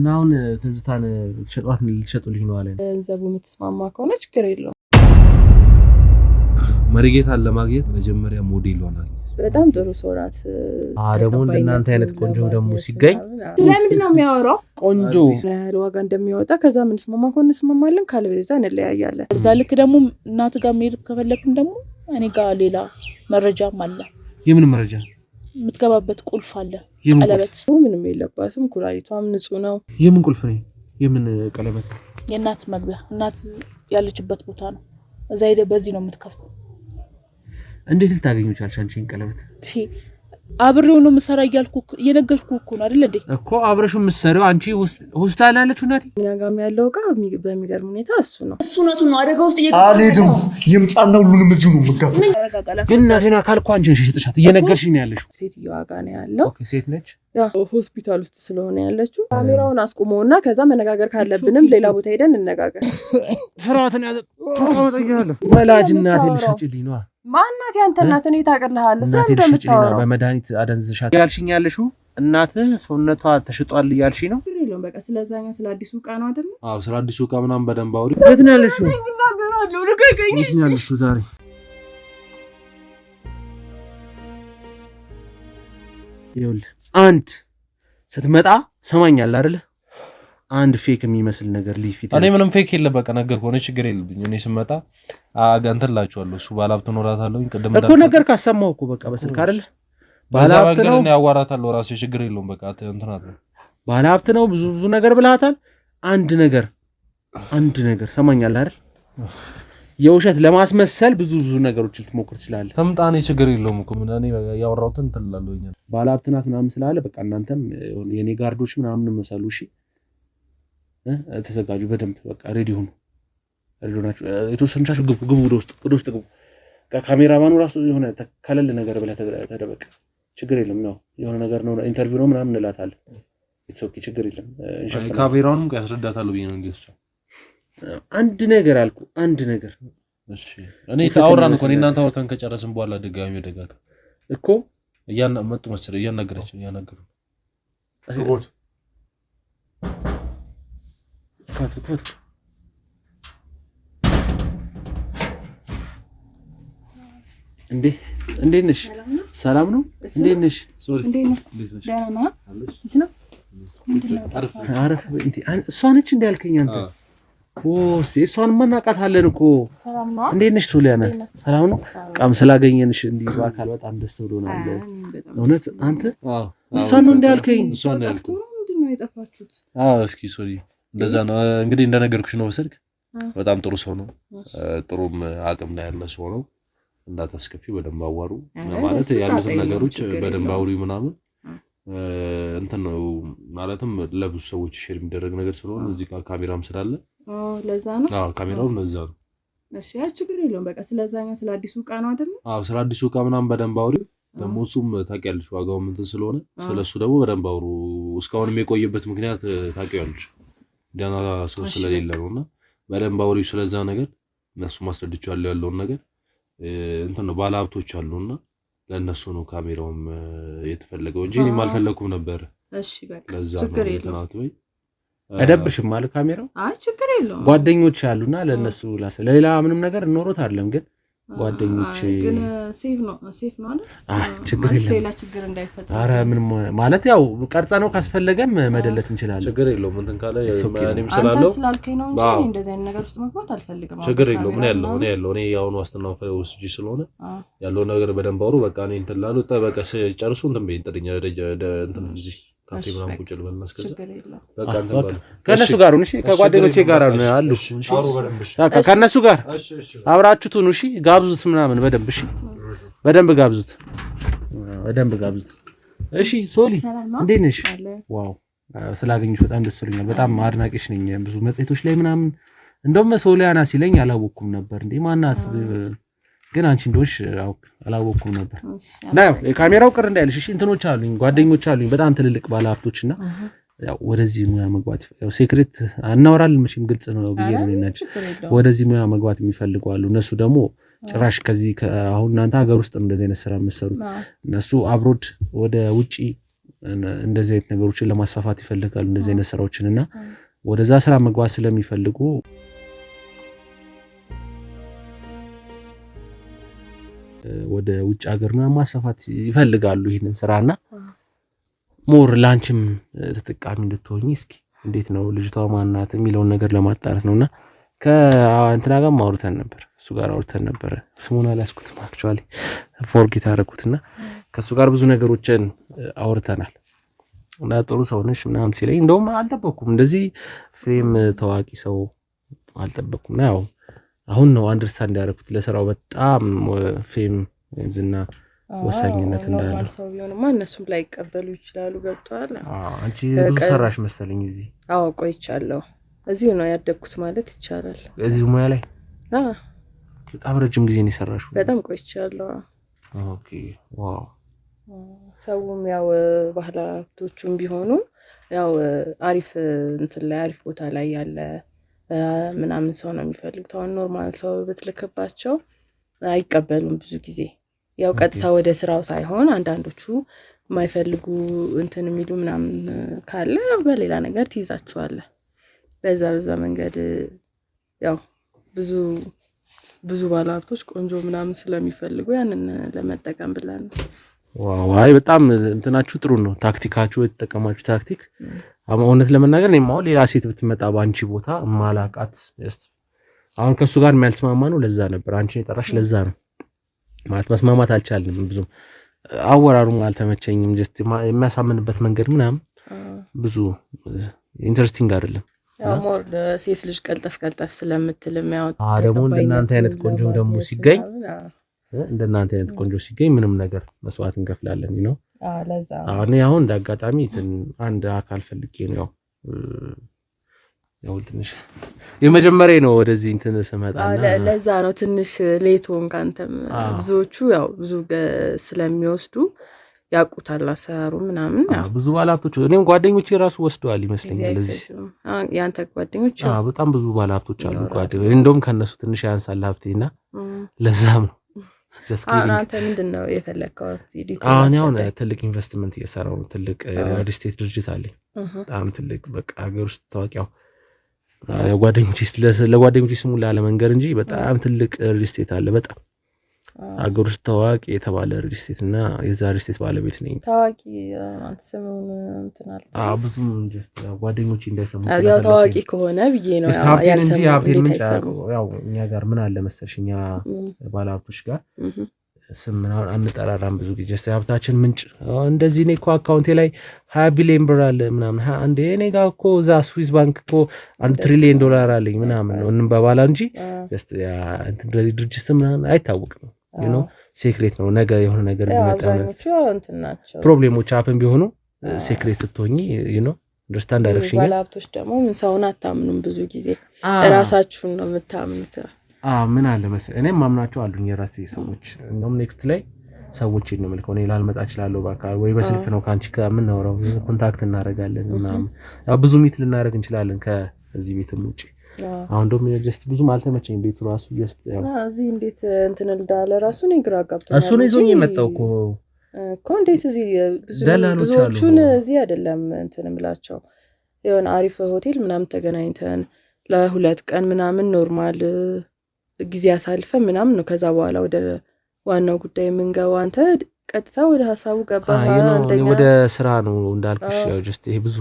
እና አሁን ትዝታን ልትሸጡልኝ ነው አለ ገንዘቡ የምትስማማ ከሆነ ችግር የለውም። መሪጌታን ለማግኘት መጀመሪያ ሞዴል ሆናል። በጣም ጥሩ ሰው ናት። ደግሞ እናንተ አይነት ቆንጆ ደግሞ ሲገኝ ለምንድን ነው የሚያወራው? ቆንጆ ያህል ዋጋ እንደሚወጣ ከዛ ምን ስማማ ከሆነ እንስማማለን፣ ካልበለዚያ እንለያያለን። እዛ ልክ ደግሞ እናት ጋር መሄድ ከፈለክም ደግሞ እኔ ጋር ሌላ መረጃም አለ። የምን መረጃ? የምትገባበት ቁልፍ አለ። ቀለበት ምንም የለባትም፣ ኩላሊቷም ንጹህ ነው። የምን ቁልፍ ነው? የምን ቀለበት? የእናት መግቢያ፣ እናት ያለችበት ቦታ ነው። እዛ ሄደ በዚህ ነው የምትከፍተው። እንዴት ልታገኙ ቻልሽ አንቺን ቀለበት? አብሬው ነው መሰራ እያልኩ እየነገርኩህ እኮ ነው አይደል እንዴ? እኮ አብረሽ መስሪው አንቺ ሆስፒታል ያለችው እናት እኛ ጋር ያለው ዕቃ በሚገርም ሁኔታ እሱ ነው ነው አደጋ ውስጥ አልሄድም። ይምጣና ሁሉንም እዚሁ ነው የምጋፈጥ። ግን እናቴና ካልኩ አንቺ ነሽ የሸጥሻት እየነገርሽኝ ነው ያለሽው። ሴትዮዋ ጋር ነው ያለው። ኦኬ ሴት ነች። ያው ሆስፒታል ውስጥ ስለሆነ ያለችው ካሜራውን አስቆመውና ከዛ መነጋገር ካለብንም ሌላ ቦታ ሄደን እንነጋገር። ፍራትን ያዘ ተቆመጠኛለሁ። ወላጅ እናቴ ልሽጭልኝ ነው። ማናት ያንተ እናት? እኔ ታቀርልሃለሁ ስለምታወራው በመድኃኒት አደንዝሻት ያልሽኝ ያለሽው እናት ሰውነቷ ተሽጧል እያልሽ ነው። ይሄለም በቃ ስለዛኛ ስለ አዲሱ ዕቃ ነው አይደል? አዎ ስለ አዲሱ ዕቃ ምናምን በደንብ አውሪ። የት ነው ያለሽው? የት ነው ያለሽው ዛሬ? ይኸውልህ አንድ ስትመጣ ሰማኛል አይደል? አንድ ፌክ የሚመስል ነገር ሊፊት እኔ ምንም ፌክ የለም። በቃ ነገርኩህ። እኔ ችግር የለብኝ። እኔ ስመጣ አጋንተላችኋለሁ። እሱ ባላብት ኖራታለሁ። ቅድም እኮ ነገር ካሰማው እኮ በቃ በስልክ አይደል? ባላብት ነው። እኔ ያዋራታለሁ ራሴ ችግር የለውም። በቃ እንትን አለ ባላብት ነው። ብዙ ነገር ብለሃታል። አንድ ነገር ሰማኛል አይደል? የውሸት ለማስመሰል ብዙ ነገሮች ልትሞክር ትችላለህ። ተምጣኔ ችግር የለውም እኮ ምን እኔ ያወራሁትን ትላለውኛ ባላብት ናት ምናምን ስላለ በቃ እናንተም የኔ ጋርዶች ምናምን መሰሉ። እሺ ተዘጋጁ በደንብ በቃ ሬዲ ሁኑ። ሬዲ ናችሁ? የተወሰናችሁ ግቡ ወደ ውስጥ ግቡ። ካሜራማኑ ራሱ የሆነ ከለል ነገር ብለህ ተደበቅ። ችግር የለም ነው የሆነ ነገር ነው ኢንተርቪው ነው ምናምን እንላታለን። ኢትስ ኦኬ ችግር የለም። ካሜራውንም ያስረዳታለሁ ብዬ ነው እንዴ? እሱ አንድ ነገር አልኩ አንድ ነገር። እሺ እኔ ታወራን እኮ እናንተ አውርተን ከጨረስን በኋላ ድጋሚ ወደጋጋ እኮ መጡ መሰለኝ እያናገሩ ስቦት ፈት እንዴት ነሽ? ሰላም ነው? እንዴት ነሽ? ሶሪ ደህና ነው? አረፍ እሷ ነች እንደ ያልከኝ አንተ? እሷን እናውቃታለን እኮ። እንዴት ነሽ ሶሊያና? ሰላም ነው? በጣም ስላገኘንሽ እንዲህ በአካል በጣም ደስ ብሎናል። እውነት አንተ እሷን ነው እንደ ያልከኝ? እሷን ነው ያልከኝ? ምንድን ነው የጠፋችሁት? እስኪ ሶሪ እንደዛ ነው እንግዲህ እንደነገርኩሽ ነው። በስልክ በጣም ጥሩ ሰው ነው። ጥሩም አቅም ላይ ያለ ሰው ነው። እንዳታስከፊው በደንብ አዋሩ ማለት ያሉትን ነገሮች በደንብ አውሪ ምናምን እንትን ነው ማለትም ለብዙ ሰዎች ሼር የሚደረግ ነገር ስለሆነ እዚህ ጋር ካሜራም ስላለ ለዛ ነው። ካሜራውም ለዛ ነው። እሺ ችግር የለውም። በቃ ስለዛኛው ስለ አዲሱ ዕቃ ነው አይደል? ስለ አዲሱ ዕቃ ምናምን በደንብ አውሪ። ደግሞ እሱም ታውቂያለሽ ዋጋው እንትን ስለሆነ ስለሱ ደግሞ በደንብ አውሩ። እስካሁንም የቆየበት ምክንያት ታውቂያለሽ ደህና ሰው ስለሌለ ነውና በደንብ አውሪ ስለዛ ነገር። እነሱ ማስረድቻለሁ ያለውን ነገር እንትን ነው ባለሀብቶች አሉና ለነሱ ነው ካሜራውም የተፈለገው እንጂ እኔም አልፈለኩም ነበር። እሺ በቃ ችግር የለውም። አይደብርሽም ማለት ካሜራው? ችግር የለውም። ጓደኞች ያሉና ለነሱ ለሌላ ምንም ነገር እንኖሮት አይደለም ግን ጓደኞች ግን ሴፍ ነው አይደል? ችግር የለም። ሌላ ችግር እንዳይፈጠር። ኧረ ምንም ማለት ያው ቀርጻ ነው ካስፈለገም መደለት እንችላለን። ችግር የለውም። እንትን ካለ እኔም ስላለው አንተ ስላልከኝ ነው እንጂ እንደዚህ አይነት ነገር ውስጥ መግባት አልፈልግም። ችግር የለውም። እኔ ያው ዋስትናው ወስጂ ስለሆነ ያለው ነገር በደንብ አውሩ። በቃ እኔ እንትን ላሉ በቃ ጨርሱ እንትን በይ እንጥልኛ እንትን እዚህ ካፌ ምናምን ቁጭ ልበል እናስከዛ በቃ እንትን ባለ ከነሱ ጋር ነው። እሺ ከጓደኞቼ ጋር ነው አሉ። እሺ ከነሱ ጋር አብራችሁት ነው። እሺ ጋብዙት ምናምን በደንብ እሺ፣ በደንብ ጋብዙት። እሺ ሶሊ እንዴት ነሽ? ዋው ስላገኘሽ በጣም ደስ ብሎኛል። በጣም አድናቂሽ ነኝ። ብዙ መጽሔቶች ላይ ምናምን እንደውም ሶሊያና ሲለኝ አላወኩም ነበር እንዴ ማናት ግን አንቺ እንደሆንሽ አላወኩም ነበር። ናው የካሜራው ቅር እንዳይልሽ እሺ። እንትኖች አሉኝ ጓደኞች አሉኝ በጣም ትልልቅ ባለሀብቶችና ያው ወደዚህ ሙያ መግባት ያው ሴክሬት አናወራለን መቼም ግልጽ ነው ብዬ ነው እናንተ ወደዚህ ሙያ መግባት የሚፈልጉ አሉ። እነሱ ደግሞ ጭራሽ ከዚህ አሁን እናንተ ሀገር ውስጥ እንደዚህ አይነት ስራ መስሩት እነሱ አብሮድ ወደ ውጪ እንደዚህ አይነት ነገሮችን ለማስፋፋት ይፈልጋሉ እንደዚህ አይነት ስራዎችንና ወደዛ ስራ መግባት ስለሚፈልጉ ወደ ውጭ ሀገር ማስፋፋት ይፈልጋሉ ይሄንን ስራና ሞር ላንችም ተጠቃሚ እንድትሆኚ እስኪ እንዴት ነው ልጅቷ ማናት የሚለውን ነገር ለማጣራት ነውና ከእንትና ጋር ማውርተን ነበር እሱ ጋር አውርተን ነበር ስሙን አላስኩትም አክቹአሊ ፎርጌት አደረኩትና ከሱ ጋር ብዙ ነገሮችን አውርተናል እና ጥሩ ሰው ነሽ ምናምን ሲለኝ እንደውም አልጠበኩም እንደዚህ ፌም ታዋቂ ሰው አልጠበኩም ነው አሁን ነው አንደርስታንድ ያደረኩት ለስራው በጣም ፌም ዝና ወሳኝነት እንዳለው ሰው ቢሆንማ እነሱም ላይ ይቀበሉ ይችላሉ ገብቷል አንቺ ብዙ ሰራሽ መሰለኝ እዚህ ቆይቻለሁ እዚሁ ነው ያደግኩት ማለት ይቻላል እዚሁ ሙያ ላይ በጣም ረጅም ጊዜ ነው የሰራሽው በጣም ቆይቻለሁ ኦኬ ዋው ሰውም ያው ባህላቶቹም ቢሆኑ ያው አሪፍ እንትን ላይ አሪፍ ቦታ ላይ ያለ ምናምን ሰው ነው የሚፈልጉት አሁን ኖርማል ሰው በትልከባቸው አይቀበሉም ብዙ ጊዜ ያው ቀጥታ ወደ ስራው ሳይሆን አንዳንዶቹ የማይፈልጉ እንትን የሚሉ ምናምን ካለ በሌላ ነገር ትይዛቸዋለህ በዛ መንገድ ያው ብዙ ባለሀብቶች ቆንጆ ምናምን ስለሚፈልጉ ያንን ለመጠቀም ብለን ዋው አይ በጣም እንትናችሁ ጥሩ ነው ታክቲካችሁ የተጠቀማችሁ ታክቲክ እውነት ለመናገር ነው ማው ሌላ ሴት ብትመጣ ባንቺ ቦታ ማላቃት አሁን ከሱ ጋር የሚያልስማማ ነው ለዛ ነበር አንቺ የጠራሽ ለዛ ነው ማለት መስማማት አልቻልንም ብዙ አወራሩም አልተመቸኝም ጀስት የሚያሳምንበት መንገድ ምናምን ብዙ ኢንተረስቲንግ አይደለም ያው ሞር ሴት ልጅ ቀልጠፍ ስለምትልም ያው ደግሞ እንደናንተ አይነት ቆንጆ ደግሞ ሲገኝ እንደናንተ አይነት ቆንጆ ሲገኝ ምንም ነገር መስዋዕት እንከፍላለን ነው ለዛ አሁን እንዳጋጣሚ አንድ አካል ፈልጌ ነው ያው ትንሽ የመጀመሪያ ነው ወደዚህ እንትን ስመጣና ለዛ ነው ትንሽ ሌቶን ካንተም ብዙዎቹ ያው ብዙ ስለሚወስዱ ያቁታል አሰራሩ ምናምን ብዙ ባለሀብቶች እኔም ጓደኞቼ ራሱ ወስደዋል ይመስለኛል እዚህ ያንተ ጓደኞች በጣም ብዙ ባለሀብቶች አሉ ጓደኞች እንደውም ከነሱ ትንሽ ያንሳል ሀብቴና ለዛም ነው አንተ ምንድነው የፈለከው አሁን ትልቅ ኢንቨስትመንት እየሰራው ነው ትልቅ ሪል ስቴት ድርጅት አለኝ በጣም ትልቅ በቃ ሀገር ውስጥ ታዋቂው ለጓደኞቼ ስሙ ለመንገር እንጂ በጣም ትልቅ ሪል ስቴት አለ በጣም ሀገር ውስጥ ታዋቂ የተባለ ሪል ስቴት እና የዛ ሪል ስቴት ባለቤት ነኝ ታዋቂ አንተ ስሙን እንትናል ብዙም ጓደኞቼ እንዳይሰሙ ያው ታዋቂ ከሆነ ብዬ ነው ያልሰሙ ያው እኛ ጋር ምን አለ መሰልሽኛ ባለሀብቶች ጋር ስም ምናምን አንጠራራም ብዙ ጊዜ ሀብታችን ምንጭ እንደዚህ እኔ እኮ አካውንቴ ላይ 20 ቢሊዮን ብር አለ ምናምን አንዴ እኔ ጋር እኮ እዛ ስዊስ ባንክ እኮ $1 ትሪሊየን አለኝ ምናምን ነው እንባባላ እንጂ ጀስት እንትን ድርጅት ስም ምናምን አይታወቅም ሴክሬት ነው ነገ የሆነ ነገር ቢመጣ ፕሮብሌሞች አፕን ቢሆኑ ሴክሬት ስትሆኚ አንደርስታንድ አደረግሽኝ ባለሀብቶች ደግሞ ምን ሰውን አታምኑም ብዙ ጊዜ ራሳችሁን ነው የምታምኑት ምን አለ መሰለኝ እኔም ማምናቸው አሉኝ የራሴ ሰዎች እንደውም ኔክስት ላይ ሰዎች ነው መልከው እኔ ላልመጣ እችላለሁ በአካል ወይ በስልክ ነው ካንቺ ጋር ምን ነው ኮንታክት እናደርጋለን ምናምን ያው ብዙ ሚት ልናደርግ እንችላለን ከዚህ ቤትም ውጪ አሁን ደግሞ ጀስት ብዙ ማልተመቸኝ ቤቱ ራሱ ጀስት ያው እዚህ እንዴት እንትን እንዳለ ራሱ ነው ግራ ጋብቶኛል እሱ ነው ይዞኝ የመጣው እኮ እንዴት እዚህ ብዙዎቹን እዚህ አይደለም እንትን ብላቸው የሆነ አሪፍ ሆቴል ምናምን ተገናኝተን ለ2 ቀን ምናምን ኖርማል ጊዜ አሳልፈን ምናምን ነው ከዛ በኋላ ወደ ዋናው ጉዳይ የምንገባው አንተ ቀጥታ ወደ ሐሳቡ ገባህ አንደኛ ወደ ስራ ነው እንዳልኩሽ ያው ጀስት ይሄ ብዙ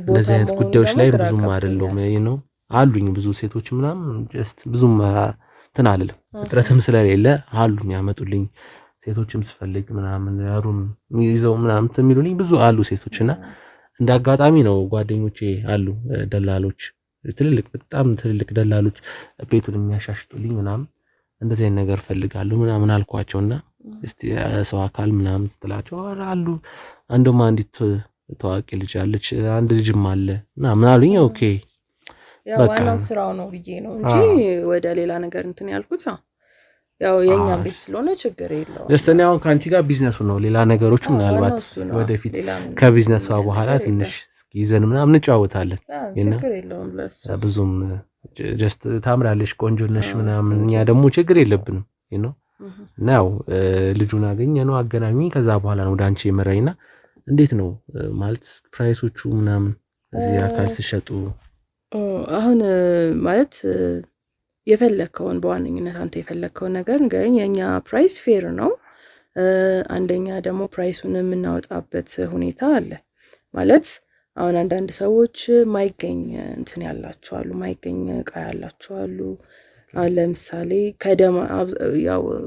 እንደዚህ አይነት ጉዳዮች ላይ ብዙም አይደለም አሉኝ ብዙ ሴቶች ምናምን ጀስት ብዙም ተናልልም ጥረትም ስለሌለ አሉኝ ያመጡልኝ ሴቶችም ስፈልግ ምናምን ያሩም ይዘው ምናምን ተሚሉልኝ ብዙ አሉ ሴቶችና እንዳጋጣሚ ነው ጓደኞቼ አሉ ደላሎች በጣም ትልልቅ ደላሎች ቤቱን የሚያሻሽጡልኝ ምናምን እንደዚህ አይነት ነገር ፈልጋለሁ ምናምን አልኳቸውና እስቲ ሰው አካል ምናምን ትላቸው አሉ አንዱም አንዲት ታዋቂ ልጅ አለች አንድ ልጅም አለ ምናምን አሉኝ ኦኬ ያው ዋናው ስራው ነው ብዬ ነው እንጂ ወደ ሌላ ነገር እንትን ያልኩት ያው የኛም ቤት ስለሆነ ችግር የለውም ደስተኛ አሁን ካንቺ ጋር ቢዝነሱ ነው ሌላ ነገሮች ምናልባት ወደፊት ከቢዝነሱ በኋላ ትንሽ ይዘን ምናምን እንጫወታለን ችግር የለውም ለሱ ብዙም ጀስት ታምራለሽ ቆንጆ ነሽ ምናምን እኛ ደግሞ ችግር የለብንም ነው ልጁን አገኘ ነው አገናኙኝ ከዛ በኋላ ነው ዳንቺ የመረኝና እንዴት ነው ማለት ፕራይሶቹ ምናምን እዚህ አካል ሲሸጡ? አሁን ማለት የፈለከውን በዋነኝነት አንተ የፈለከውን ነገር ግን የኛ ፕራይስ ፌር ነው። አንደኛ ደግሞ ፕራይሱን የምናወጣበት ሁኔታ አለ ማለት አሁን አንዳንድ ሰዎች ማይገኝ እንትን ያላቸው አሉ ማይገኝ እቃ ያላቸው አሉ። አሁን ለምሳሌ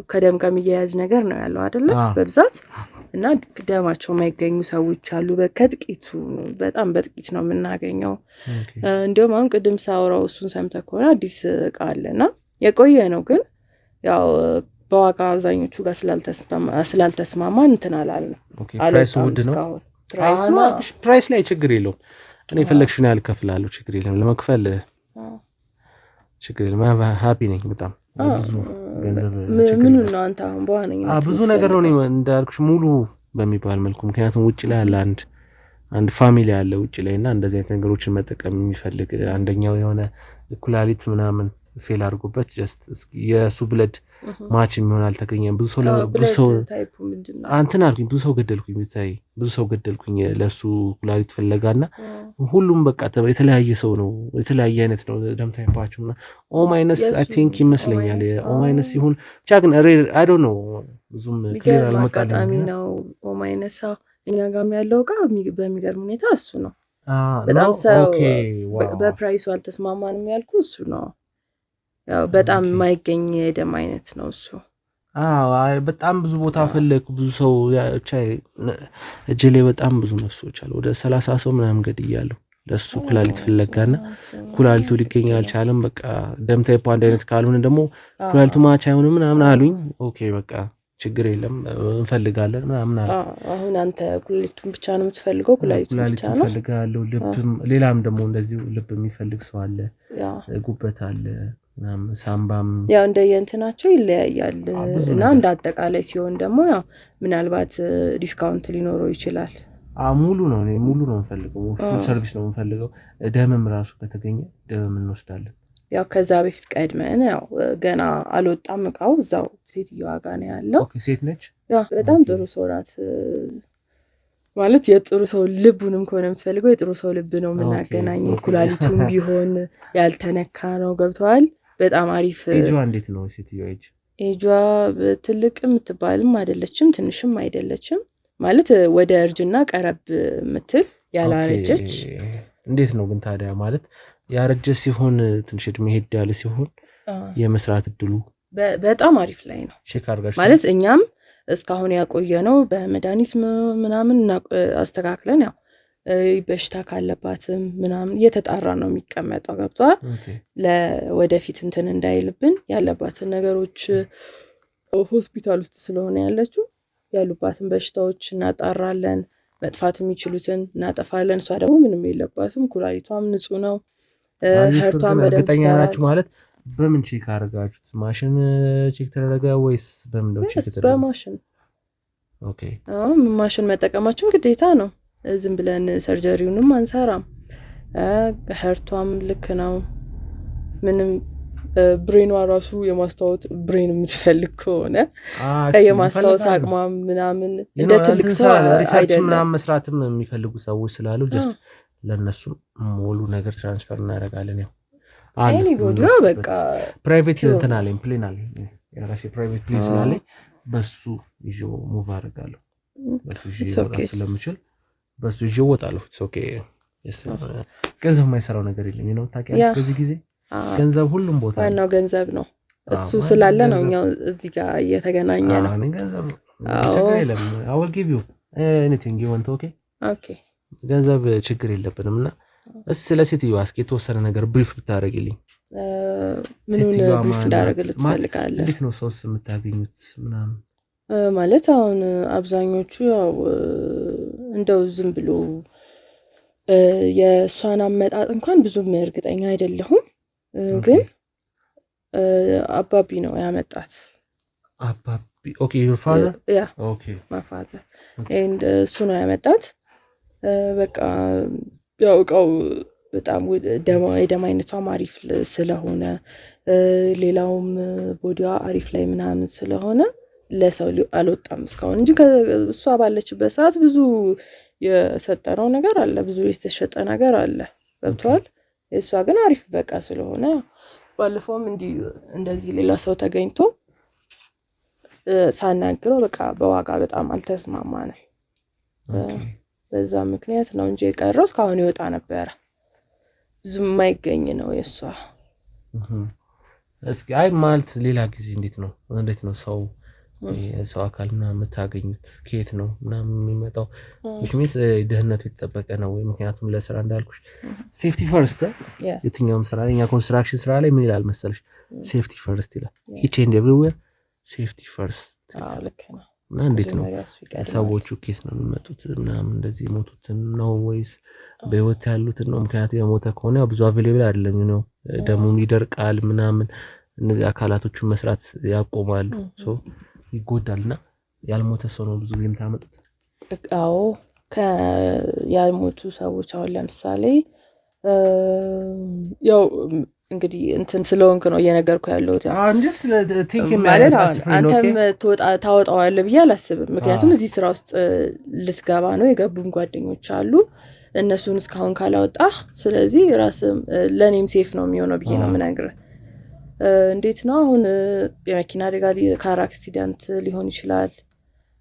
ከደም ጋር የሚያያዝ ነገር ነው ያለው አይደለ በብዛት እና ደማቸው ማይገኙ ሰዎች አሉ። በከጥቂቱ በጣም በጥቂት ነው የምናገኘው። እንደውም አሁን ቅድም ሳወራው እሱን ሰምተህ ከሆነ አዲስ እቃ አለና የቆየ ነው ግን ያው በዋጋ አብዛኞቹ ጋር ስላልተስማማን እንትን አላልንም። ፕራይሱ ውድ ነው። ፕራይስ ላይ ችግር የለውም። እኔ የፈለግሽውን ያህል እከፍላለሁ። ችግር የለም ለመክፈል ችግር የለም። ሃፒ ነኝ በጣም ብዙ ገንዘብ ምን ነው አንተ አሁን በዋነኝነት ብዙ ነገር ነው እንዳልኩሽ ሙሉ በሚባል መልኩ ምክንያቱም ውጭ ላይ ያለ አንድ ፋሚሊ ያለ ውጭ ላይና እንደዚህ አይነት ነገሮችን መጠቀም የሚፈልግ አንደኛው የሆነ ኩላሊት ምናምን ፌል አድርጎበት ጀስት የሱ ብለድ ማች የሚሆን አልተገኘም። ብዙ ሰው አንተና አልኩኝ ብዙ ሰው ገደልኩኝ ለሱ ኩላሊት ፈለጋና ሁሉም በቃ የተለያየ ሰው ነው የተለያየ አይነት ነው ደም ታይፓቸውና ኦ ማይነስ አይ ቲንክ ይመስለኛል ኦ ማይነስ ይሁን ብቻ ግን አይ ዶንት ኖ ብዙም ክሊር አልመጣልኝም ነው ኦ ማይነስ እኛ ጋርም ያለው እቃ በሚገርም ሁኔታ እሱ ነው። በጣም ሰው በፕራይሱ አልተስማማንም ያልኩ እሱ ነው። ያው በጣም የማይገኝ የደም አይነት ነው እሱ። በጣም ብዙ ቦታ ፈለኩ ብዙ ሰው ቻይ እጄ ላይ በጣም ብዙ ነፍሶች አሉ ወደ 30 ሰው ምናምን ገድያለሁ ለሱ ኩላሊት ፍለጋና ኩላሊቱ ሊገኝ አልቻለም። በቃ ደም ታይፕ አንድ አይነት ካልሆነ ደግሞ ኩላሊቱ ማች አይሆንም ምናምን አሉኝ። ኦኬ በቃ ችግር የለም እንፈልጋለን ምናምን አለ። አሁን አንተ ኩላሊቱን ብቻ ነው የምትፈልገው? ኩላሊቱን ብቻ ነው ፈልጋለሁ። ልብም ሌላም ደግሞ እንደዚሁ ልብ የሚፈልግ ሰው አለ፣ ጉበት አለ ምናምን ሳምባም ያው እንደየእንትናቸው ይለያያል እና እንደ አጠቃላይ ሲሆን ደግሞ ያው ምናልባት ዲስካውንት ሊኖረው ይችላል። ሙሉ ነው የምፈልገው ፉል ሰርቪስ ነው የምፈልገው። ደምም ራሱ ከተገኘ ደምም እንወስዳለን። ያው ከዛ በፊት ቀድመን ያው ገና አልወጣም እቃው እዛው ሴትዮዋ ጋር ነው ያለው። ኦኬ ሴት ነች? ያው በጣም ጥሩ ሰው ናት። ማለት የጥሩ ሰው ልቡንም ከሆነ የምትፈልገው የጥሩ ሰው ልብ ነው የምናገናኝ። ኩላሊቱም ቢሆን ያልተነካ ነው ገብቷል። በጣም አሪፍ። ኤጇ እንዴት ነው ሴትዮዋ? ኤጇ ትልቅ የምትባልም አይደለችም ትንሽም አይደለችም። ማለት ወደ እርጅና ቀረብ ምትል ያላረጀች። እንዴት ነው ግን ታዲያ ማለት ያረጀ ሲሆን ትንሽ እድሜ ሄድ ያለ ሲሆን የመስራት እድሉ በጣም አሪፍ ላይ ነው ማለት እኛም እስካሁን ያቆየነው በመድኃኒት ምናምን አስተካክለን ያው በሽታ ካለባትም ምናምን እየተጣራ ነው የሚቀመጠው ገብቷል። ለወደፊት እንትን እንዳይልብን ያለባትን ነገሮች ሆስፒታል ውስጥ ስለሆነ ያለችው ያሉባትን በሽታዎች እናጣራለን፣ መጥፋት የሚችሉትን እናጠፋለን። እሷ ደግሞ ምንም የለባትም፣ ኩላሊቷም ንጹህ ነው። ሀርቷን በደንብ ተሰራች ማለት በምን ቼክ አደረጋችሁት? ማሽን ቼክ ተደረገ ወይስ በምን ነው ቼክ ተደረገ? በማሽን። ኦኬ ማሽን መጠቀማችን ግዴታ ነው። ዝም ብለን ሰርጀሪውንም አንሰራም። ሀርቷም ልክ ነው። ምንም ብሬኗ ራሱ የማስታወት ብሬን የምትፈልግ ከሆነ የማስታወስ አቅሟ ምናምን እንደ ትልቅ ሰው አይደለም። ምናምን መስራትም የሚፈልጉ ሰዎች ስላሉ ጀስት ለነሱ ሙሉ ነገር ትራንስፈር እናደርጋለን። ያው አይኒ ቦዲዮ በቃ ፕራይቬት እንትን አለኝ ፕሌን አለኝ የራሴ ፕራይቬት ፕሌን ስላለኝ በሱ ይዤው ሙቭ አደርጋለሁ። በሱ ይዤው ስለምችል በሱ ይዤው እወጣለሁ። ኦኬ ገንዘብ የማይሰራው ነገር የለም ነው ታውቂያለሽ። በዚህ ጊዜ ገንዘብ ሁሉም ቦታ ዋናው ገንዘብ ነው። እሱ ስላለ ነው እኛው እዚህ ጋር እየተገናኘ ነው። ገንዘብ ችግር የለም። I will give you anything you want. ኦኬ ገንዘብ ችግር የለብንም። እና ስለ ሴትዮዋ እስኪ የተወሰነ ነገር ብሪፍ ብታደርግልኝ። ምኑን ብሪፍ እንዳደርግልህ ትፈልጋለህ? እንዴት ነው ሰውስ የምታገኙት ምናምን? ማለት አሁን አብዛኞቹ ያው እንደው ዝም ብሎ የእሷን አመጣጥ እንኳን ብዙም እርግጠኛ አይደለሁም፣ ግን አባቢ ነው ያመጣት። አባቢ ኦኬ your father? Yeah, okay, my father. And እሱ ነው ያመጣት። በቃ ያው እቃው በጣም የደም አይነቷም አሪፍ ስለሆነ ሌላውም ቦዲዋ አሪፍ ላይ ምናምን ስለሆነ ለሰው አልወጣም እስካሁን እንጂ እሷ ባለችበት ሰዓት ብዙ የሰጠነው ነገር አለ፣ ብዙ የተሸጠ ነገር አለ። ገብቷል። የእሷ ግን አሪፍ በቃ ስለሆነ ባለፈውም እንደዚህ ሌላ ሰው ተገኝቶ ሳናግረው በቃ በዋጋ በጣም አልተስማማንም። በዛ ምክንያት ነው እንጂ የቀረው እስካሁን ይወጣ ነበረ። ብዙም የማይገኝ ነው የእሷ። እስኪ አይ ማለት ሌላ ጊዜ እንዴት ነው ሰው አካል ምናምን የምታገኙት ከየት ነው ምናምን የሚመጣው? ምክንያቱም ደህንነቱ የተጠበቀ ነው ወይ? ምክንያቱም ለስራ እንዳልኩሽ ሴፍቲ ፈርስት የትኛውም ስራ እኛ ኮንስትራክሽን ስራ ላይ ምን ይላል መሰለሽ? ሴፍቲ ፈርስት ይላል። ኢች ኤንድ ኤቭሪዌር ሴፍቲ ፈርስት። ልክ ነው። እና እንዴት ነው ሰዎቹ ኬስ ነው የሚመጡት ምናምን እንደዚህ የሞቱትን ነው ወይስ በህይወት ያሉትን ነው? ምክንያቱም የሞተ ከሆነ ብዙ አቬሌብል አይደለም ነው፣ ደሙም ይደርቃል ምናምን፣ እነዚህ አካላቶቹን መስራት ያቆማሉ፣ ይጎዳልና ያልሞተ ሰው ነው ብዙ ጊዜ የምታመጡት? አዎ ያልሞቱ ሰዎች አሁን ለምሳሌ ያው እንግዲህ እንትን ስለሆንክ ነው እየነገርኩ ያለሁት። ማለት አንተም ታወጣዋለህ ብዬ አላስብም። ምክንያቱም እዚህ ስራ ውስጥ ልትገባ ነው፣ የገቡም ጓደኞች አሉ። እነሱን እስካሁን ካላወጣህ ስለዚህ ራስም ለኔም ሴፍ ነው የሚሆነው ብዬ ነው የምነግርህ። እንዴት ነው አሁን የመኪና አደጋ ካር አክሲደንት ሊሆን ይችላል።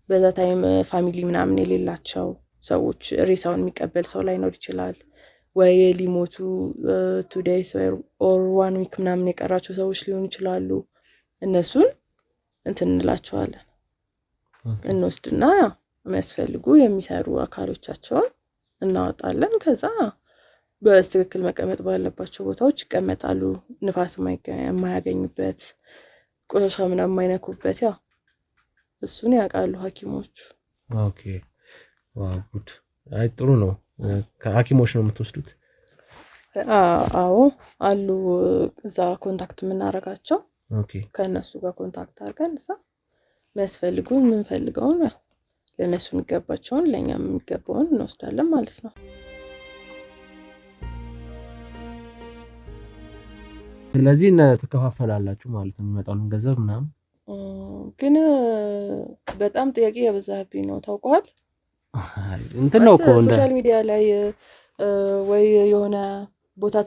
በዛ ታይም ፋሚሊ ምናምን የሌላቸው ሰዎች ሬሳውን የሚቀበል ሰው ላይኖር ይችላል። ወይ ሊሞቱ 2 days or 1 week ምናምን የቀራቸው ሰዎች ሊሆኑ ይችላሉ። እነሱን እንትን እንላቸዋለን፣ እንወስድና የሚያስፈልጉ የሚሰሩ አካሎቻቸውን እናወጣለን። ከዛ በትክክል መቀመጥ ባለባቸው ቦታዎች ይቀመጣሉ። ንፋስ የማያገኙበት፣ ቆሻሻ ምናምን የማይነኩበት፣ እሱን ያውቃሉ ሐኪሞቹ። ኦኬ ዋው ጉድ። አይ ጥሩ ነው። ከሐኪሞች ነው የምትወስዱት? አዎ አሉ እዛ ኮንታክት የምናደርጋቸው። ከእነሱ ጋር ኮንታክት አድርገን እዛ የሚያስፈልጉን የምንፈልገውን ለእነሱ የሚገባቸውን ለእኛም የሚገባውን እንወስዳለን ማለት ነው። ስለዚህ ተከፋፈላላችሁ ማለት ነው የሚመጣውን ገንዘብ ምናምን። ግን በጣም ጥያቄ ያበዛብኝ ነው ታውቀዋል። እንትን ነው እኮ ሶሻል ሚዲያ ላይ ወይ የሆነ ቦታ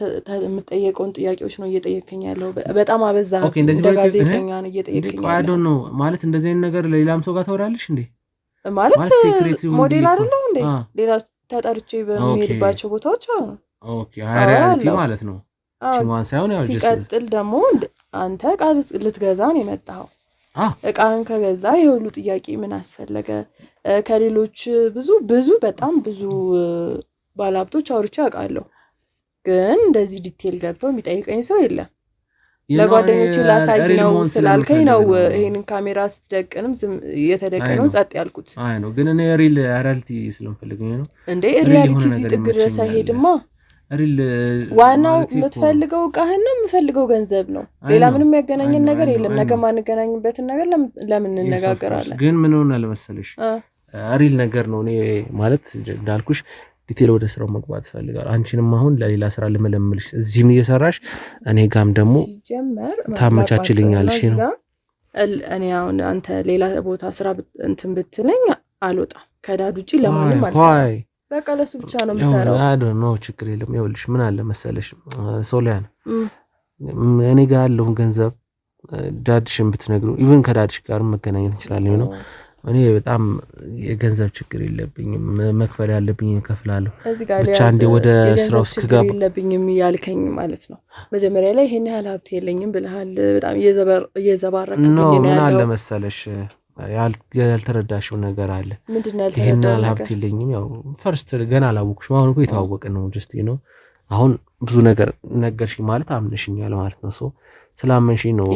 የምጠየቀውን ጥያቄዎች ነው እየጠየቀኝ ያለው። በጣም አበዛ። እንደ ጋዜጠኛ ነው እየጠየቀኝ ያለው። አይ ዶንት ኖ ማለት እንደዚህ አይነት ነገር ለሌላም ሰው ጋር ታወራለሽ እንዴ? ማለት ሞዴል አይደለም እንዴ? ሌላ ተጠርቼ በሚሄድባቸው ቦታዎች ኦኬ ሪያሊቲ ማለት ነው። ሽማን ሳይሆን ያው ሲቀጥል ደግሞ አንተ ቃል ልትገዛ ነው የመጣኸው። እቃን ከገዛ የሁሉ ጥያቄ ምን አስፈለገ? ከሌሎች ብዙ በጣም ብዙ ባለሀብቶች አውርቼ አውቃለሁ፣ ግን እንደዚህ ዲቴል ገብቶ የሚጠይቀኝ ሰው የለም። ለጓደኞቼ ላሳይ ነው ስላልከኝ ነው ይሄንን ካሜራ ስትደቅንም የተደቀነው ጸጥ ያልኩት። አይ ነው ግን እኔ ሪያሊቲ ስለምፈልገኝ ነው እንዴ። ሪያሊቲ እዚህ ጥግ ድረስ አይሄድማ። ዋናው የምትፈልገው እቃህን ነው፣ የምፈልገው ገንዘብ ነው። ሌላ ምንም ያገናኘን ነገር የለም። ነገ ማንገናኝበትን ነገር ለምን እንነጋገራለን? ግን ምን ሆነ ለመሰለሽ ሪል ነገር ነው። እኔ ማለት እንዳልኩሽ ዲቴል ወደ ስራው መግባት ፈልጋለሁ። አንቺንም አሁን ለሌላ ስራ ልመለምልሽ እዚህም እየሰራሽ እኔ ጋም ደግሞ ታመቻችልኛለሽ ነው። እኔ አሁን አንተ ሌላ ቦታ ስራ እንትን ብትለኝ አልወጣም ከዳድ ውጪ ለማንም አልሰራም። በቃ ለሱ ብቻ ነው የምሰራው። አይ ዶንት ኖ ችግር የለም። ይኸውልሽ ምን አለ መሰለሽ ሶሊያን እኔ ጋር ያለውን ገንዘብ ዳድሽን ብትነግሩ ኢቭን ከዳድሽ ጋር መገናኘት እንችላለን ነው። እኔ በጣም የገንዘብ ችግር የለብኝም። መክፈል ያለብኝ እከፍላለሁ። ብቻ እንደ ወደ ስራው ስገባ የለብኝም ያልከኝ ማለት ነው። መጀመሪያ ላይ ይሄን ያህል ሀብት የለኝም ብለሃል። በጣም እየዘባረክብኝ ነው ያለው። ምን አለ መሰለሽ ያልተረዳሽው ነገር አለ። ምንድነው ያልተረዳሽው? ይሄን ያህል ሀብት የለኝም። ያው ፈርስት ገና አላወቅሽም። አሁን እኮ የተዋወቅን ነው ጀስት ነው። አሁን ብዙ ነገር ነገርሽኝ ማለት አምነሽኛል ማለት ነው። ሶ ስላመንሽኝ ነው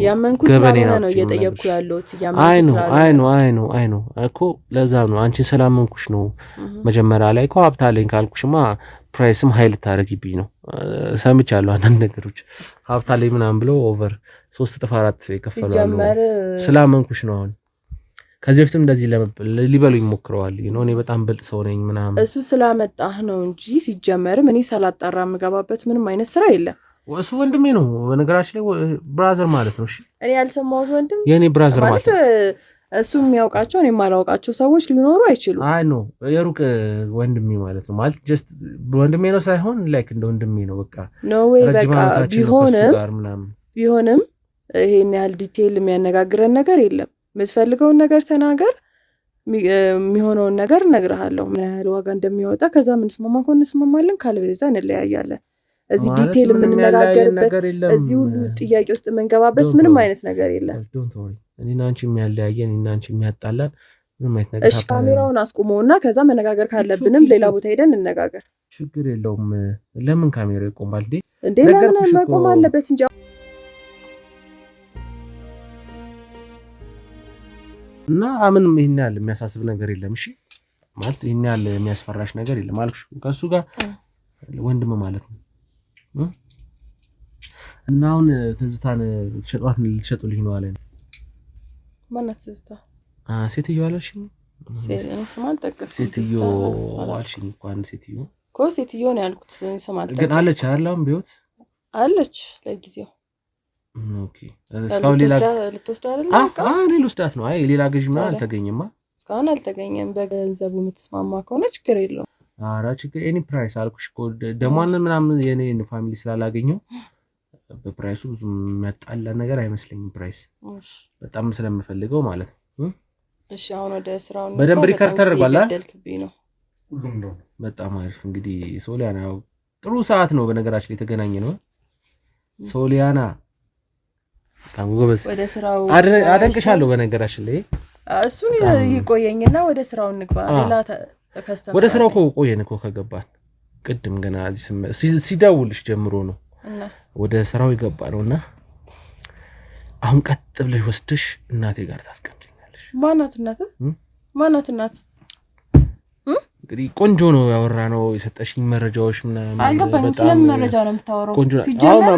ገበኔና ነው እየጠየቅኩ ያለሁት። አይ ነው እኮ ለዛ ነው አንቺን ስላመንኩሽ ነው። መጀመሪያ ላይ እኮ ሀብት አለኝ ካልኩሽማ ፕራይስም ሀይል ታረጊብኝ ነው። ሰምቻለሁ አንዳንድ ነገሮች ሀብት አለኝ ምናምን ብለው ኦቨር 3 እጥፍ 4 ይከፈላሉ። ስላመንኩሽ ነው። አሁን ከዚህ በፊትም እንደዚህ ሊበሉኝ ሞክረዋል። እኔ በጣም ብልጥ ሰው ነኝ ምናምን። እሱ ስላመጣህ ነው እንጂ ሲጀመርም እኔ ሳላጣራ የምገባበት ምንም አይነት ስራ የለም። እሱ ወንድሜ ነው በነገራችን ላይ ብራዘር ማለት ነው። እሺ እኔ ያልሰማሁት ወንድም የኔ ብራዘር ማለት እሱም የሚያውቃቸው እኔ የማላውቃቸው ሰዎች ሊኖሩ አይችሉም። አይ ኖ የሩቅ ወንድሜ ማለት ነው ማለት ጀስት ወንድሜ ነው ሳይሆን ላይክ እንደ ወንድሜ ነው በቃ ኖ ወይ በቃ ቢሆንም ይሄን ያህል ዲቴይል የሚያነጋግረን ነገር የለም። የምትፈልገውን ነገር ተናገር፣ የሚሆነውን ነገር እነግርሃለሁ፣ ምን ያህል ዋጋ እንደሚያወጣ። ከዛ ምን ስማማ ከሆነ እንስማማለን፣ ካልበለዚያ እንለያያለን። እዚህ ዲቴይል የምንነጋገርበት እዚህ ሁሉ ጥያቄ ውስጥ የምንገባበት ምንም አይነት ነገር የለም። ዶንት ወሪ እኔና አንቺ የሚያለያየን እኔና አንቺ የሚያጣላን ምንም አይነት ነገር። እሺ ካሜራውን አስቁመውና ከዛ መነጋገር ካለብንም ሌላ ቦታ ሄደን እንነጋገር። ችግር የለውም። ለምን ካሜራው ይቆማል እንዴ? ለምን መቆም አለበት እንጂ። እና ምንም ይሄን ያህል የሚያሳስብ ነገር የለም። እሺ ማለት ይሄን ያህል የሚያስፈራሽ ነገር የለም አልኩሽ። ከሱ ጋር ወንድም ማለት ነው። እና አሁን ትዝታን ልትሸጡልኝ ነው አለኝ። ማናት ትዝታ? ሴትዮ አለሽኝ? ስማን ጠቀስኩ። ሴትዮ አልሽኝ እኮ አንድ ሴትዮ እኮ ሴትዮ ነው ያልኩት። ስማን ጠቀስኩ። ግን አለች አይደለም? ቢሆን አለች ለጊዜው። ኦኬ እስካሁን ሌላ ልትወስድ አይደለም? እኔ ልወስዳት ነው። አይ ሌላ ገዥ ምናምን አልተገኘማ። እስካሁን አልተገኘም። በገንዘቡ የምትስማማ ከሆነ ችግር የለውም። ኧረ ችግር ኤኒ ፕራይስ አልኩሽ እኮ ደሟን ምናምን የኔ ፋሚሊ ስላላገኘው በፕራይሱ ብዙ የሚያጣላ ነገር አይመስለኝም። ፕራይስ በጣም ስለምፈልገው ማለት ነው። እሺ አሁን ወደ ስራው ነው። በደንብ ሪከርድ ተደርጓል ነው ሁሉም ነው። በጣም አሪፍ። እንግዲህ ሶሊያና ጥሩ ሰዓት ነው በነገራችን ላይ የተገናኘ ነው። ሶሊያና ታሙጎበስ ወደ ስራው አደንቅሻለሁ በነገራችን ላይ። እሱን ይቆየኝና ወደ ስራው እንግባ። ሌላ ከስተመር ወደ ስራው ቆየን እኮ ከገባን ቅድም ገና እዚህ ሲደውልሽ ጀምሮ ነው ወደ ስራው ይገባ ነውና አሁን ቀጥ ብለሽ ወስደሽ እናቴ ጋር ታስቀምጪኛለሽ። ማናት እናት? ማናት እናት? እንግዲህ ቆንጆ ነው ያወራነው የሰጠሽኝ መረጃዎች ምናምን አልገባኝም። ስለምን መረጃ ነው የምታወራው? ሲጀመር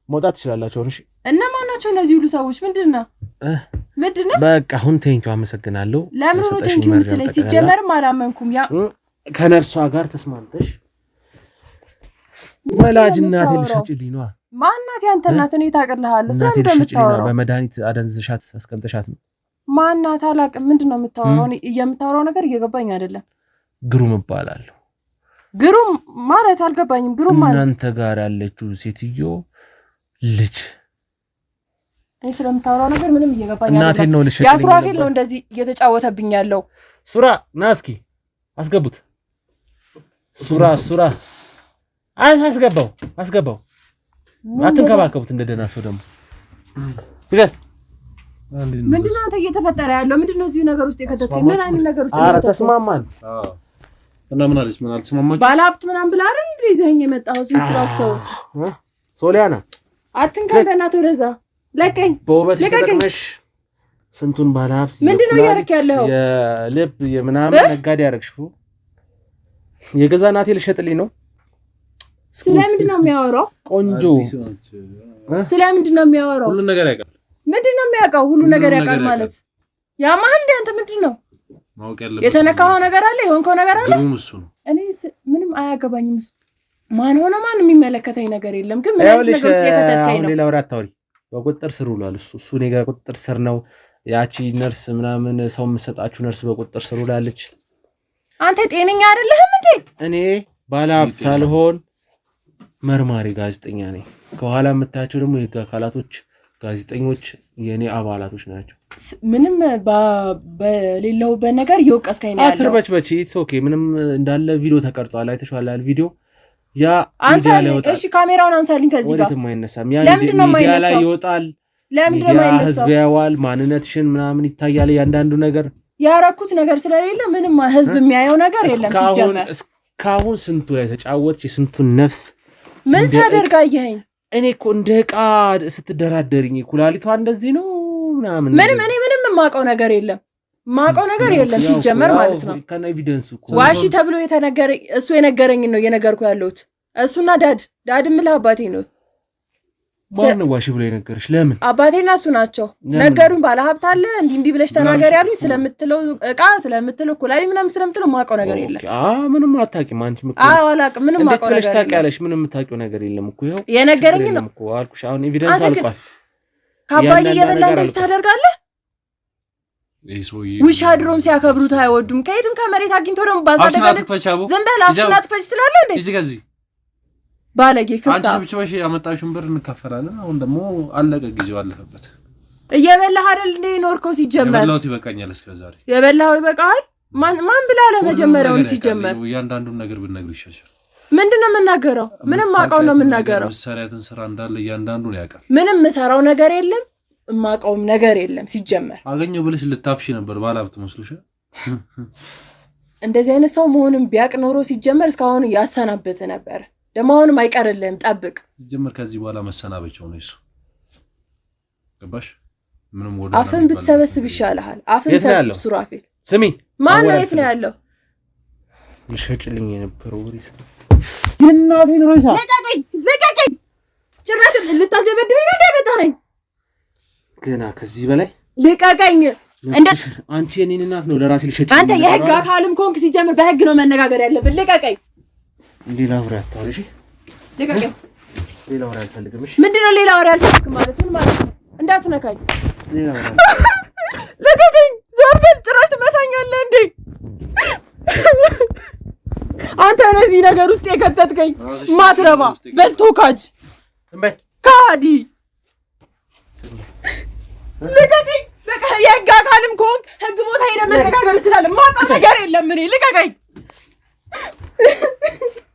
መውጣት ትችላላችሁ። እሺ እና ማናቸው እነዚህ ሁሉ ሰዎች? ምንድነው በቃ አሁን ቴንኪው አመሰግናለሁ። ለምን ነው ቴንኪው የምትለኝ? ሲጀመርም አላመንኩም። ያ ከነርሷ ጋር ተስማምተሽ ወላጅ እናቴ ልሽጭልኝ ነው። ማናት ያንተ እናት? እኔ ታቀርልሃለሁ። ስለምን እንደምታወራው? በመድኃኒት አደንዝሻት አስቀምጠሻት ነው። ማናት? አላውቅም። ምንድነው የምታወራው? የምታወራው ነገር እየገባኝ አይደለም። ግሩም እባላለሁ። ግሩም ማለት አልገባኝም። ግሩም ማለት እናንተ ጋር ያለችው ሴትዮ ልጅ እኔ ስለምታወራው ነገር ምንም እየገባኝ አይደለም። እናቴን ነው ልሽጭልኝ። ያስራፊል ነው እንደዚህ እየተጫወተብኝ ያለው። ሱራ ና እስኪ አስገቡት። ሱራ አስገባው። አትንከባከቡት እንደደና ሰው ደግሞ ይዘት ምንድነው አንተ እየተፈጠረ ያለው? ምንድነው እዚህ ነገር ውስጥ የከተተኝ? ምን አይነት ነገር ውስጥ? ኧረ ተስማማን። እና ምን አለች? ምን አልተስማማችሁ? ባለሀብት ምናምን ብላ አይደል እንዴ ይዘኸኝ የመጣው? ስንት ስራ አስተው ሶሊያና አትንካኝ፣ በእናትህ ወደዛ ለቀኝ። በውበት ተጠቅመሽ ስንቱን ባለሀብት ምንድነው እያደረክ ያለው? የልብ የምናምን ነጋዴ ያደረግሽው የገዛ ናቴ ልሸጥልኝ ነው። ስለምንድን ነው የሚያወራው? ቆንጆ ስለምንድን ነው የሚያወራው? ሁሉ ነገር ያውቃል። ምንድን ነው የሚያውቀው? ሁሉ ነገር ያውቃል ማለት ያማህ እንደ አንተ ምንድን ነው ማወቅ ያለበት? የተነካው ነገር አለ፣ የሆንከው ነገር አለ። ግሩም እሱ ነው። እኔ ምንም አያገባኝም። ማን ሆነ ማን የሚመለከተኝ ነገር የለም። ግን ምን አይነት ነገር ውስጥ የከተትከኝ ነው? ሌላ ወሬ አታውሪ። በቁጥጥር ስር ውሏል እሱ እኔ ጋር ቁጥጥር ስር ነው። ያቺ ነርስ ምናምን ሰው የምትሰጣችሁ ነርስ በቁጥጥር ስር ውላለች። አንተ ጤነኛ አይደለህም እንዴ? እኔ ባለሀብት ሳልሆን መርማሪ ጋዜጠኛ ነኝ። ከኋላ የምታያቸው ደግሞ የህግ አካላቶች ጋዜጠኞች የኔ አባላቶች ናቸው። ምንም በሌለውበት ነገር እየወቀስከኝ ነው ያለው። አትርበችበች። ኢትስ ኦኬ። ምንም እንዳለ ቪዲዮ ተቀርጿል። አይተሽዋል አይደል? ቪዲዮ ያ ሚዲያ ላይ ይወጣል። እሺ ካሜራውን አንሳልኝ ከዚህ ጋር። ወዴትም አይነሳም። ያ ሚዲያ ላይ ይወጣል። ለምንድን ነው የማይነሳው? ህዝብ ያዋል። ማንነትሽን ምናምን ይታያል። ያንዳንዱ ነገር ያረኩት ነገር ስለሌለ ምንም ህዝብ የሚያየው ነገር የለም። ሲጀመር እስካሁን ስንቱ ላይ ተጫወትሽ? የስንቱን ነፍስ ምን ሳደርግ አየኸኝ? እኔ እኮ እንደ ዕቃ ስትደራደርኝ ኩላሊቷ እንደዚህ ነው ምናምን። ምንም የማውቀው ነገር የለም። የማውቀው ነገር የለም ሲጀመር ማለት ነው። ከነ ኤቪደንስ እኮ ዋሺ ተብሎ የተነገረኝ እሱ የነገረኝን ነው እየነገርኩ ያለሁት። እሱና ዳድ ምላ አባቴ ነው። ማን ነው ዋሺ ብሎ የነገረሽ? ለምን? አባቴና እሱ ናቸው ነገሩኝ። ባለሀብት አለ እንዲህ ብለሽ ተናገር ያሉኝ። ስለምትለው ዕቃ ስለምትለው ኩላሊት ምናምን ስለምትለው የማውቀው ነገር የለም። ምንም አታውቂም አንቺ። አላውቅም። ምንም የማውቀው ነገር የለም። ታውቂያለሽ? ምንም የምታውቂው ነገር የለም እኮ። ይኸው የነገረኝ ነው እኮ አልኩሽ። አሁን ኤቪደንስ አልቋል። ከአባዬ እየበላ እንደዚህ ታደርጋለህ? ውሻ ድሮም ሲያከብሩት አይወዱም ከየትም ከመሬት አግኝቶ ደግሞ ባዛደጋለ ዝም በል አፍሽን አትፈጭ ትላለህ እንዴ እዚህ ከዚህ ባለጌ ክፍታ አንቺ ብቻ ያመጣሽውን ብር እንካፈላለን አሁን ደግሞ አለቀ ጊዜው አለፈበት እየበላህ አይደል እንዴ ኖርኮ ሲጀመር የበላሁት ይበቃኛል እስከዛሬ የበላው ይበቃል ማን ብላ ለመጀመሪያው ሲጀመር እያንዳንዱን ነገር ብነግር ይሻሻል ምንድነው የምናገረው ምንም ማቀው ነው የምናገረው መሳሪያትን ስራ እንዳለ እያንዳንዱን ያውቃል ምንም መሰራው ነገር የለም ማቀውም ነገር የለም ሲጀመር አገኘው ብለሽ ልታፍሽ ነበር ባላብት መስሎሽ እንደዚህ አይነት ሰው መሆኑን ቢያቅ ኖሮ ሲጀመር እስካሁን ያሰናበተ ነበር ደማውንም አይቀርልህም ጠብቅ ሲጀመር ከዚህ በኋላ መሰናበቻው ነው እሱ ገባሽ ምንም ወደ አፍን ብትሰበስብ ይሻልሃል አፍን ሰብስብ ሱራፌል ስሚ ማን ነው የት ነው ያለው ይሸጭልኝ የነበረው ወሪስ የናቴን ሮሳ ለቀቀኝ ጭራሽ ልታስደበድበኝ ነው እንደመጣኸኝ ገና ከዚህ በላይ ለቀቀኝ እንደ አንቺ የኔን እናት ነው ለራሴ ልሸጭ አንተ የህግ አካልም ኮንክ ሲጀምር በህግ ነው መነጋገር ያለብን ለቀቀኝ ሌላ ወሬ አታውሪ ለቀቀኝ ሌላ ወሬ አልፈልግም እሺ ምንድነው ሌላ ወሬ አልፈልግም ማለት ምን ማለት ነው እንዳትነካኝ ሌላ ወሬ ለቀቀኝ ዞር በል ጭራሽ ትመታኛለህ እንዴ አንተ ነዚህ ነገር ውስጥ የከተትከኝ ማትረባ በልቶካጅ እንበይ ካዲ ልቀቀኝ በቃ የህግ አካልም ከሆንክ ህግ ቦታ ሄደህ መነጋገር ይችላል ማውቀው ነገር የለም እኔ ልቀቀኝ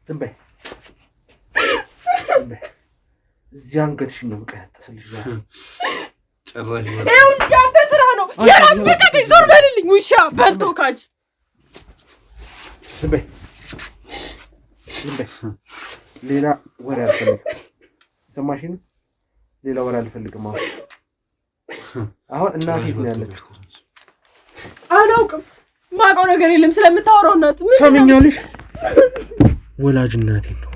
እንበይ እዚህ አንገትሽን ነው የምቀነጥስልሽ ጭራሽ ይኸው ያንተ ስራ ነው የራስ ልቀቀኝ ዞር በልልኝ ውሻ በልቶካጅ እንበይ ሌላ ወሬ አልፈልግም ሰማሽኝ ሌላ ወሬ አልፈልግም አሁን እናቴ ነው ያለችው አላውቅም ማውቀው ነገር የለም ስለምታወራው እናት ምን ሰምኛለሽ ወላጅ እናቴ ነው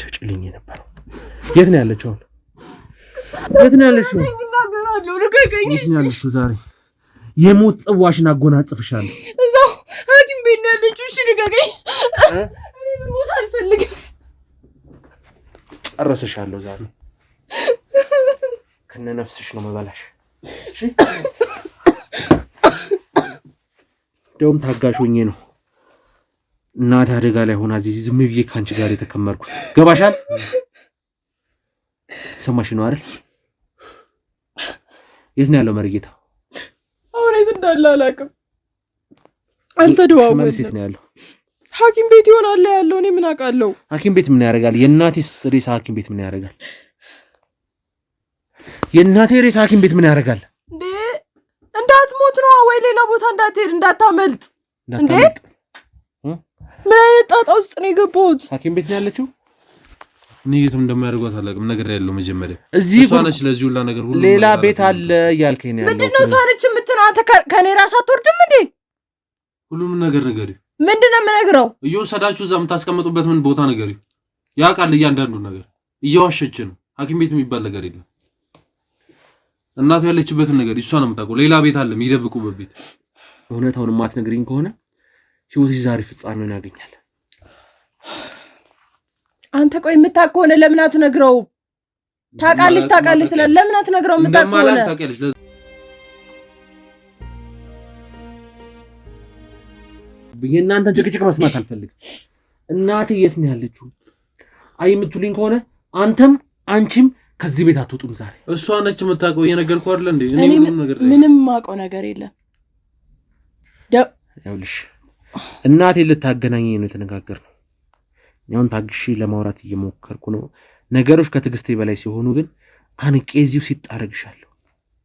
ሸጭልኝ የነበረው የት ነው ያለችው የት ነው ያለችው ልቀቀኝ የት ነው ያለችው ዛሬ የሞት ጽዋሽን አጎናጽፍሻለሁ እዛው ሐኪም ቤት ነው ያለችው እሺ ልቀቀኝ እኔ ሞት አልፈልግም ጨርሰሻለሁ ዛሬ ከነ ነፍስሽ ነው መበላሽ እሺ ደውም ታጋሽ ሆኜ ነው እናት አደጋ ላይ ሆና እዚህ ዝም ብዬ ካንቺ ጋር የተከመርኩት ገባሻል ሰማሽ ነው አይደል የት ነው ያለው መርጌታ አሁን የት እንዳለ አላውቅም አልተደዋወልንም ሴት ነው ያለው ሐኪም ቤት ይሆናል ያለው እኔ ምን አውቃለሁ ሐኪም ቤት ምን ያደርጋል የእናቴስ ሬሳ ሐኪም ቤት ምን ያደርጋል የእናቴ ሬሳ ሐኪም ቤት ምን ያደርጋል እንዴ እንዳትሞት ነው ወይ ሌላ ቦታ እንዳትሄድ እንዳታመልጥ እንዴ ምን ጣጣ ውስጥ ነው የገባሁት ሐኪም ቤት ነው ያለችው እኔ የትም እንደማያደርጓት አላውቅም ነገር ያለው መጀመሪያ እዚህ ሷነች ለዚህ ሁላ ነገር ሁሉ ሌላ ቤት አለ ያልከኝ ነው ያለው ምንድነው ሷነች የምትለው አንተ ከኔ ራስ አትወርድም እንዴ ሁሉም ነገር ንገሪው ምንድነው የምነግረው እየወሰዳችሁ እዛ የምታስቀምጡበት ምን ቦታ ንገሪው ያውቃል እያንዳንዱ ነገር እየዋሸች ነው ሐኪም ቤት የሚባል ነገር የለም እናቱ ያለችበትን ነገር እሷ ነው የምታውቀው ሌላ ቤት አለ የሚደብቁበት ቤት እውነታውን ማትነግሪኝ ከሆነ ህይወትሽ ዛሬ ፍጻሜውን ያገኛል አንተ ቆይ የምታውቅ ከሆነ ለምን አትነግረው ታውቃለች ስለ ለምን አትነግረው የምታውቅ ከሆነ ታውቂያለሽ የእናንተን ጭቅጭቅ መስማት አልፈልግም እናቴ የት ነው ያለችው አይ የምትሉኝ ከሆነ አንተም አንቺም ከዚህ ቤት አትወጡም ዛሬ እሷ ነች የምታውቀው እየነገርኩህ አይደል እንዴ እኔ ምንም ማውቀው ነገር የለም ያውልሽ እናቴ ልታገናኘኝ ነው የተነጋገርነው ያውን ታግሺ ለማውራት እየሞከርኩ ነው ነገሮች ከትግስቴ በላይ ሲሆኑ ግን አንቄ እዚሁ ሲጣረግሻለሁ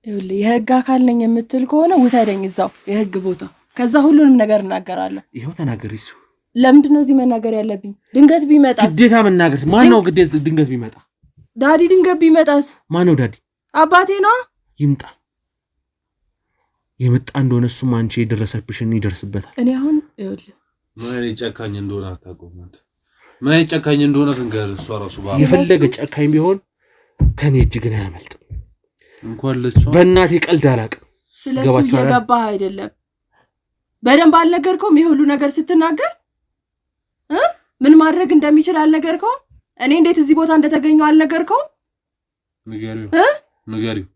ይኸውልህ የህግ አካል ነኝ የምትል ከሆነ ውሰደኝ እዛው የህግ ቦታ ከዛ ሁሉንም ነገር እናገራለሁ ይሄው ተናገሪ እሱ ለምንድን ነው እዚህ መናገር ያለብኝ ድንገት ቢመጣስ ግዴታ መናገር ማን ነው ግዴታ ድንገት ቢመጣ ዳዲ ድንገት ቢመጣስ ማን ነው ዳዲ አባቴ ነው ይምጣ የመጣ እንደሆነ እሱም አንቺ የደረሰብሽን ይደርስበታል እኔ አሁን ይኸውልህ ምን ጨካኝ እንደሆነ አታውቀውም አንተ ምን ጨካኝ እንደሆነ ትንገር እሷ ራሱ ባለ የፈለገ ጨካኝ ቢሆን ከኔ እጅ ግን አያመልጥም እንኳን ለሷ በእናቴ ቀልድ አላውቅም ስለሱ እየገባህ አይደለም በደንብ አልነገርከውም ይሄ ሁሉ ነገር ስትናገር ምን ማድረግ እንደሚችል አልነገርከውም እኔ እንዴት እዚህ ቦታ እንደተገኘው አልነገርከውም ንገሪው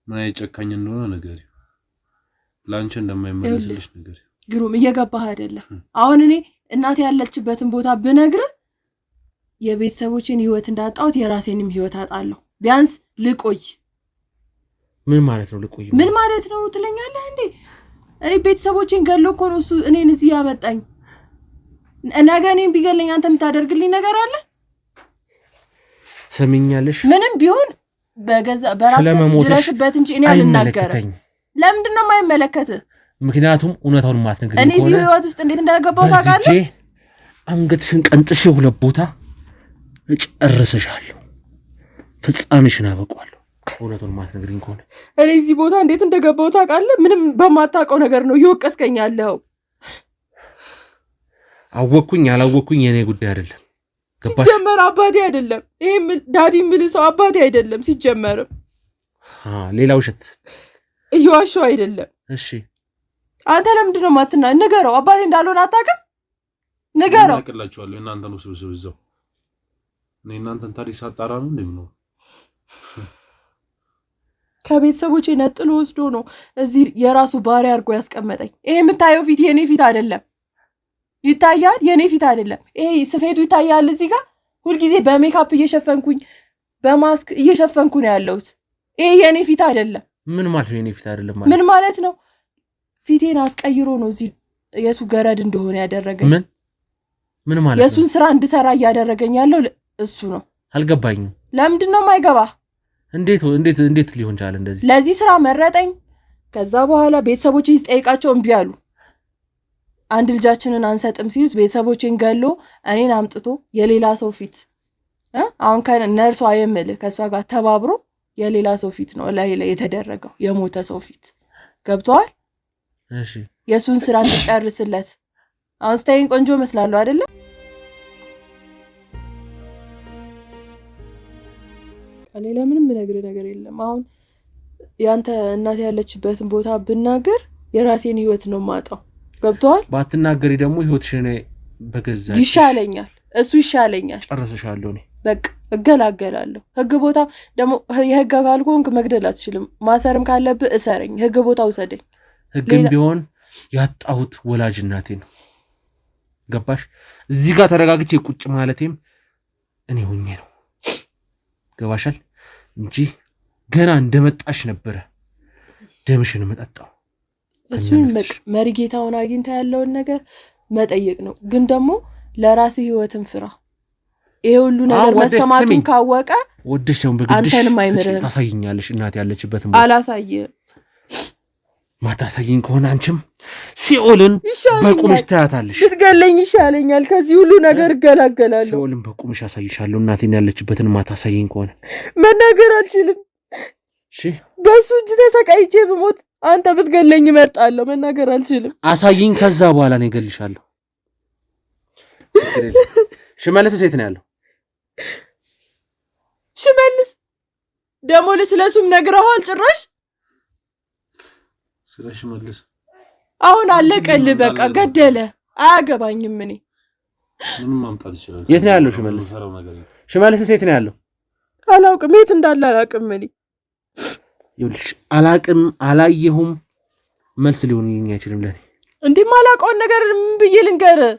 ምን ጨካኝ እንደሆነ ንገሪው ላንቺ እንደማይመለስልሽ ነገር ግሩም እየገባህ አይደለም። አሁን እኔ እናቴ ያለችበትን ቦታ ብነግር የቤተሰቦችን ህይወት እንዳጣሁት የራሴንም ህይወት አጣለሁ። ቢያንስ ልቆይ። ምን ማለት ነው ልቆይ? ምን ማለት ነው ትለኛለህ እንዴ? እኔ ቤተሰቦችን ገሎ እኮ ነው እሱ እኔን እዚህ ያመጣኝ። ነገ እኔን ቢገለኝ አንተ የምታደርግልኝ ነገር አለ? ሰሚኛለሽ? ምንም ቢሆን በራስ ድረስበት እንጂ እኔ አልናገርም። ለምንድን ነው የማይመለከትህ? ምክንያቱም እውነታውን ማትነግሪኝ ከሆነ እኔ እዚህ ህይወት ውስጥ እንዴት እንደገባው ታውቃለህ? አንገትሽን ቀንጥሽ ሁለት ቦታ እጨርሰሻለሁ። ፍጻሜሽን አበቃለሁ። እውነታውን ማትነግሪኝ ከሆነ እኔ እዚህ ቦታ እንዴት እንደገባው ታውቃለህ? ምንም በማታውቀው ነገር ነው እየወቀስከኝ ያለው። አወኩኝ አላወኩኝ የኔ ጉዳይ አይደለም። ገባሽ? ሲጀመር አባቴ አይደለም ይሄ ዳዲ የምልህ ሰው አባቴ አይደለም። ሲጀመርም ሌላ ውሸት እየዋሸው አይደለም። እሺ አንተ ለምንድን ነው ንገረው። አባቴ እንዳልሆነ አታውቅም? ንገረው። አቅላችኋለሁ። እናንተ ነው ስብስብዛው እኔ እናንተን ታሪክ ሳጣራ ነው እንደምነው ከቤተሰቦቼ ነጥሎ ወስዶ ነው እዚህ የራሱ ባሪያ አድርጎ ያስቀመጠኝ። ይሄ የምታየው ፊት የኔ ፊት አይደለም። ይታያል? የኔ ፊት አይደለም። ይሄ ስፌቱ ይታያል። እዚህ ጋር ሁልጊዜ በሜካፕ እየሸፈንኩኝ በማስክ እየሸፈንኩ ነው ያለሁት። ይሄ የኔ ፊት አይደለም። ምን ማለት ነው የኔ ፊት አይደለም ማለት? ምን ማለት ነው? ፊቴን አስቀይሮ ነው እዚህ የሱ ገረድ እንደሆነ ያደረገኝ። ምን ማለት ነው? የሱን ስራ እንድሰራ እያደረገኝ ያለው እሱ ነው። አልገባኝም። ለምንድን ነው የማይገባ? እንዴት ሊሆን ቻለ እንደዚህ? ለዚህ ስራ መረጠኝ። ከዛ በኋላ ቤተሰቦቼን ስጠይቃቸው እምቢ አሉ። አንድ ልጃችንን አንሰጥም ሲሉት ቤተሰቦቼን ገሎ እኔን አምጥቶ የሌላ ሰው ፊት አሁን ከነርሷ የምልህ ከሷ ጋር ተባብሮ የሌላ ሰው ፊት ነው ላይ የተደረገው፣ የሞተ ሰው ፊት። ገብቷል? እሺ የሱን ስራ እንጨርስለት። አሁን ስታይን ቆንጆ መስላለሁ አይደለ? ሌላ ምንም ነገር የለም። አሁን ያንተ እናት ያለችበትን ቦታ ብናገር የራሴን ህይወት ነው ማጣው። ገብቷል? ባትናገሪ ደግሞ ህይወትሽን በገዛ ይሻለኛል። እሱ ይሻለኛል። ጨርሰሻለሁ። እኔ በቃ እገላገላለሁ። ህግ ቦታ ደግሞ የህግ አካል ከሆንክ መግደል አትችልም። ማሰርም ካለብህ እሰረኝ። ህግ ቦታ ውሰደኝ። ህግም ቢሆን ያጣሁት ወላጅ እናቴ ነው። ገባሽ? እዚህ ጋር ተረጋግቼ ቁጭ ማለቴም እኔ ሆኜ ነው። ገባሻል? እንጂ ገና እንደመጣሽ ነበረ ደምሽን መጠጣው። እሱን መሪጌታውን አግኝታ ያለውን ነገር መጠየቅ ነው። ግን ደግሞ ለራስ ህይወትን ፍራ። ይሄ ሁሉ ነገር መሰማቱን ካወቀ ወደሽ ሰውን በግድሽ አንተንም አይምርህም። ታሳይኛለሽ እናት ያለችበት አላሳየህም። ማታሳይኝ ከሆነ አንቺም ሲኦልን በቁምሽ ታያታለሽ። ብትገለኝ ይሻለኛል። ከዚህ ሁሉ ነገር እገላገላለሁ። ሲኦልን በቁምሽ አሳይሻለሁ። እናቴን ያለችበትን ማታሳይኝ ከሆነ መናገር አልችልም። እሺ በሱ እጅ ተሰቃይቼ ብሞት አንተ ብትገለኝ እመርጣለሁ። መናገር አልችልም። አሳይኝ። ከዛ በኋላ ነው እገልሻለሁ። ሽመልስ ሴት ነው ያለው። ሽመልስ ደግሞ ስለሱም ነግረዋል ጭራሽ ስለሽመልስ አሁን አለቀልህ። በቃ ገደለ። አያገባኝም። እኔ ምንም ማምጣት ይችላል። የት ነው ያለው ሽመልስ? ሽመልስ ሴት ነው ያለው። አላውቅም። የት እንዳለ አላውቅም። እኔ ይኸውልሽ አላውቅም፣ አላየሁም መልስ ሊሆንልኝ አይችልም ለኔ። እንዴ ማላውቀውን ነገር ምን ብዬ ልንገርህ?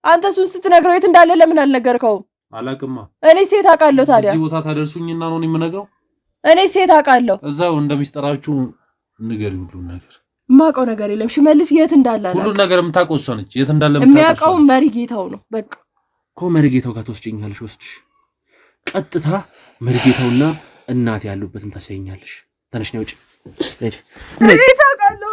አንተ እሱን ስትነግረው የት እንዳለ ለምን አልነገርከውም? አላውቅማ። እኔ ሴት አውቃለሁ። ታዲያ እዚህ ቦታ ታደርሱኝና ነው የምነግረው? እኔ ሴት አውቃለሁ። እዛው እንደሚስጠራችሁ ንገሪ። ሁሉ ነገር የማውቀው ነገር የለም። ሽመልስ የት እንዳለ ሁሉ ነገር የምታውቀው እሷ ነች። የት እንዳለ የሚያውቀው መሪጌታው ነው። በቃ እኮ መሪጌታው ጋር ትወስጂኛለሽ። ወስድሽ ቀጥታ መሪጌታውና እናት ያሉበትን ታሳይኛለሽ። ተነሽ ነው ውጪ። እኔ ታውቃለሁ።